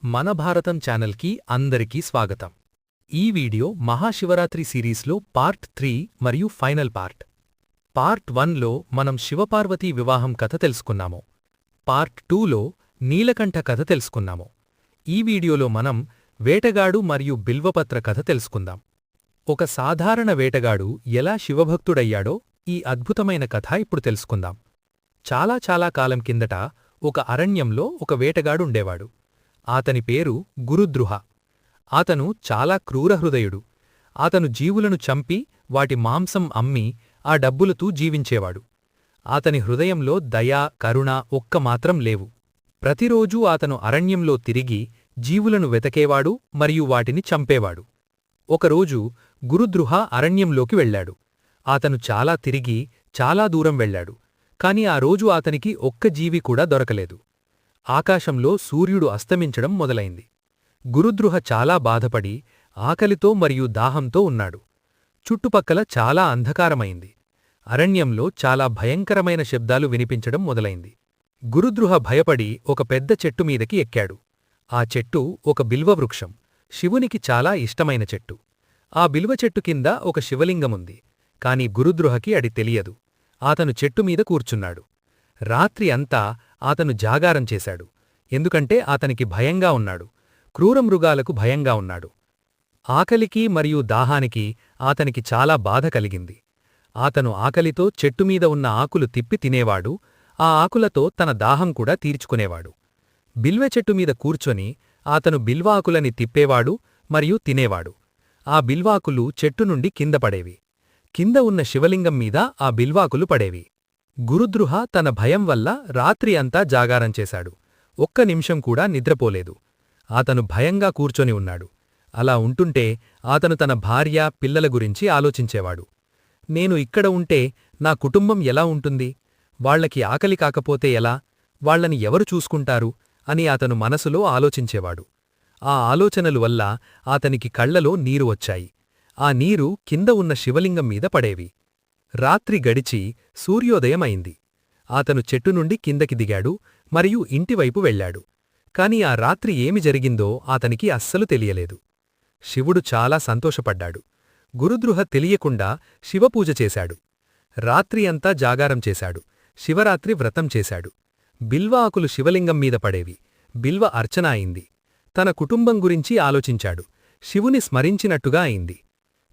మన భారతం ఛానల్కి అందరికీ స్వాగతం. ఈ వీడియో మహాశివరాత్రి సిరీస్లో పార్ట్ 3 మరియు ఫైనల్ పార్ట్. పార్ట్ 1లో మనం శివపార్వతీ వివాహం కథ తెలుసుకున్నాము. పార్ట్ 2లో నీలకంఠ కథ తెలుసుకున్నాము. ఈ వీడియోలో మనం వేటగాడు మరియు బిల్వపత్ర కథ తెలుసుకుందాం. ఒక సాధారణ వేటగాడు ఎలా శివభక్తుడయ్యాడో ఈ అద్భుతమైన కథ ఇప్పుడు తెలుసుకుందాం. చాలా కాలం కిందట ఒక అరణ్యంలో ఒక వేటగాడుండేవాడు. అతని పేరు గురుద్రుహ. అతను చాలా క్రూరహృదయుడు. అతను జీవులను చంపి వాటి మాంసం అమ్మి ఆ డబ్బులతో జీవించేవాడు. అతని హృదయంలో దయ, కరుణ ఒక్క మాత్రం లేవు. ప్రతిరోజూ అతను అరణ్యంలో తిరిగి జీవులను వెతకేవాడు మరియు వాటిని చంపేవాడు. ఒకరోజు గురుద్రుహ అరణ్యంలోకి వెళ్లాడు. అతను తిరిగి చాలా దూరం వెళ్లాడు. కాని ఆ రోజు అతనికి ఒక్క జీవి కూడా దొరకలేదు. ఆకాశంలో సూర్యుడు అస్తమించడం మొదలైంది. గురుద్రుహ చాలా బాధపడి ఆకలితో మరియు దాహంతో ఉన్నాడు. చుట్టుపక్కల చాలా అంధకారమైంది. అరణ్యంలో చాలా భయంకరమైన శబ్దాలు వినిపించడం మొదలైంది. గురుద్రుహ భయపడి ఒక పెద్ద చెట్టు మీదకి ఎక్కాడు. ఆ చెట్టు ఒక బిల్వవృక్షం. శివునికి చాలా ఇష్టమైన చెట్టు. ఆ బిల్వ చెట్టు కింద ఒక శివలింగముంది. కాని గురుద్రుహకి అది తెలియదు. అతను చెట్టుమీద కూర్చున్నాడు. రాత్రి అంతా అతను జాగారం చేశాడు. ఎందుకంటే అతనికి భయంగా ఉన్నాడు. క్రూరమృగాలకు భయంగా ఉన్నాడు. ఆకలికి మరియు దాహానికి అతనికి చాలా బాధ కలిగింది. అతను ఆకలితో చెట్టుమీద ఉన్న ఆకులు తిప్పి తినేవాడు. ఆ ఆకులతో తన దాహం కూడా తీర్చుకునేవాడు. బిల్వె చెట్టుమీద కూర్చొని అతను బిల్వాకులని తిప్పేవాడు మరియు తినేవాడు. ఆ బిల్వాకులు చెట్టు నుండి కింద పడేవి. కింద ఉన్న శివలింగం మీద ఆ బిల్వాకులు పడేవి. గురుద్రుహ తన భయం వల్ల రాత్రి అంతా జాగారం చేశాడు. ఒక్క నిమిషం కూడా నిద్రపోలేదు. అతను భయంగా కూర్చొని ఉన్నాడు. అలా ఉంటుంటే అతను తన భార్య, పిల్లల గురించి ఆలోచించేవాడు. నేను ఇక్కడ ఉంటే నా కుటుంబం ఎలా ఉంటుంది? వాళ్లకి ఆకలి కాకపోతే ఎలా? వాళ్లని ఎవరు చూసుకుంటారు అని అతను మనసులో ఆలోచించేవాడు. ఆ ఆలోచనలు వల్ల అతనికి కళ్లలో నీరు వచ్చాయి. ఆ నీరు కింద ఉన్న శివలింగం మీద పడేవి. రాత్రి గడిచి సూర్యోదయం అయింది. అతను చెట్టు నుండి కిందకి దిగాడు మరియు ఇంటివైపు వెళ్లాడు. కాని ఆ రాత్రి ఏమి జరిగిందో అతనికి అస్సలు తెలియలేదు. శివుడు చాలా సంతోషపడ్డాడు. గురుద్రుహ తెలియకుండా శివపూజ చేశాడు. రాత్రి అంతా జాగారం చేశాడు. శివరాత్రి వ్రతం చేశాడు. బిల్వ ఆకులు శివలింగం మీద పడేవి. బిల్వ అర్చన అయింది. తన కుటుంబం గురించి ఆలోచించాడు. శివుని స్మరించినట్టుగా అయింది.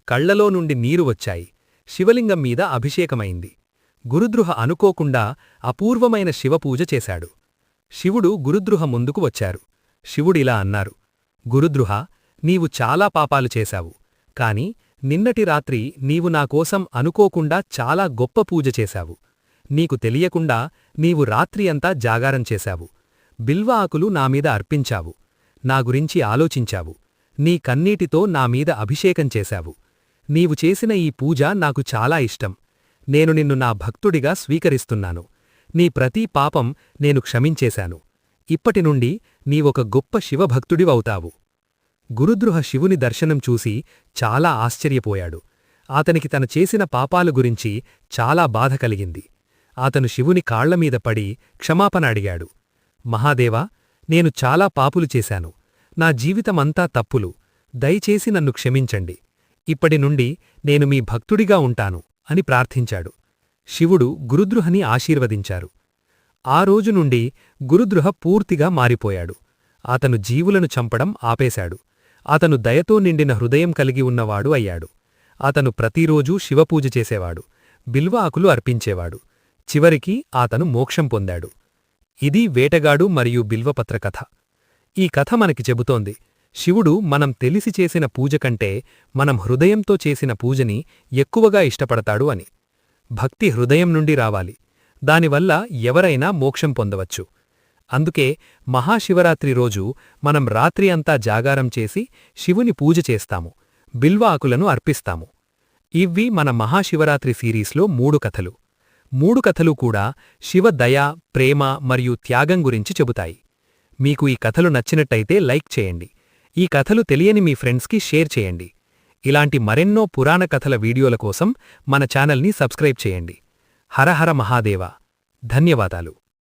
కళ్లలో నుండి నీరు వచ్చాయి. శివలింగం మీద అభిషేకమైంది. గురుద్రుహ అనుకోకుండా అపూర్వమైన శివపూజ చేశాడు. శివుడు గురుద్రుహ ముందుకు వచ్చారు. శివుడిలా అన్నారు, గురుద్రుహ, నీవు చాలా పాపాలు చేశావు. కాని నిన్నటి రాత్రి నీవు నాకోసం అనుకోకుండా చాలా గొప్ప పూజ చేశావు. నీకు తెలియకుండా నీవు రాత్రి అంతా జాగారం చేశావు. బిల్వ ఆకులు నామీద అర్పించావు. నా గురించి ఆలోచించావు. నీ కన్నీటితో నామీద అభిషేకం చేశావు. నీవు చేసిన ఈ పూజ నాకు చాలా ఇష్టం. నేను నిన్ను నా భక్తుడిగా స్వీకరిస్తున్నాను. నీ ప్రతి పాపం నేను క్షమించేశాను. ఇప్పటినుండి నీవొక గొప్ప శివభక్తుడివవుతావు. గురుద్రుహ శివుని దర్శనం చూసి చాలా ఆశ్చర్యపోయాడు. అతనికి తన చేసిన పాపాలు గురించి చాలా బాధ కలిగింది. అతను శివుని కాళ్లమీద పడి క్షమాపణ అడిగాడు. మహాదేవా, నేను చాలా పాపులు చేశాను. నా జీవితమంతా తప్పులు. దయచేసి నన్ను క్షమించండి. ఇప్పటి నుండి నేను మీ భక్తుడిగా ఉంటాను అని ప్రార్థించాడు. శివుడు గురుద్రుహని ఆశీర్వదించారు. ఆ రోజు నుండి గురుద్రుహ పూర్తిగా మారిపోయాడు. అతను జీవులను చంపడం ఆపేశాడు. అతను దయతో నిండిన హృదయం కలిగి ఉన్నవాడు అయ్యాడు. అతను ప్రతిరోజూ శివపూజ చేసేవాడు. బిల్వ ఆకులు అర్పించేవాడు. చివరికి అతను మోక్షం పొందాడు. ఇది వేటగాడు మరియు బిల్వపత్ర కథ. ఈ కథ మనకి చెబుతోంది, శివుడు మనం తెలిసి చేసిన పూజ కంటే మనం హృదయంతో చేసిన పూజని ఎక్కువగా ఇష్టపడతాడు అని. భక్తి హృదయం నుండి రావాలి. దానివల్ల ఎవరైనా మోక్షం పొందవచ్చు. అందుకే మహాశివరాత్రి రోజు మనం రాత్రి అంతా జాగారం చేసి శివుని పూజ చేస్తాము. బిల్వ ఆకులను అర్పిస్తాము. ఇవి మన మహాశివరాత్రి సిరీస్లో 3 కథలు. 3 కథలు కూడా శివ దయ, ప్రేమ మరియు త్యాగం గురించి చెబుతాయి. మీకు ఈ కథలు నచ్చినట్టయితే లైక్ చేయండి. ఈ కథలు తెలియని మీ ఫ్రెండ్స్కి షేర్ చేయండి. ఇలాంటి మరెన్నో పురాణ కథల వీడియోల కోసం మన ఛానల్ని సబ్స్క్రైబ్ చేయండి. హరహర మహాదేవ. ధన్యవాదాలు.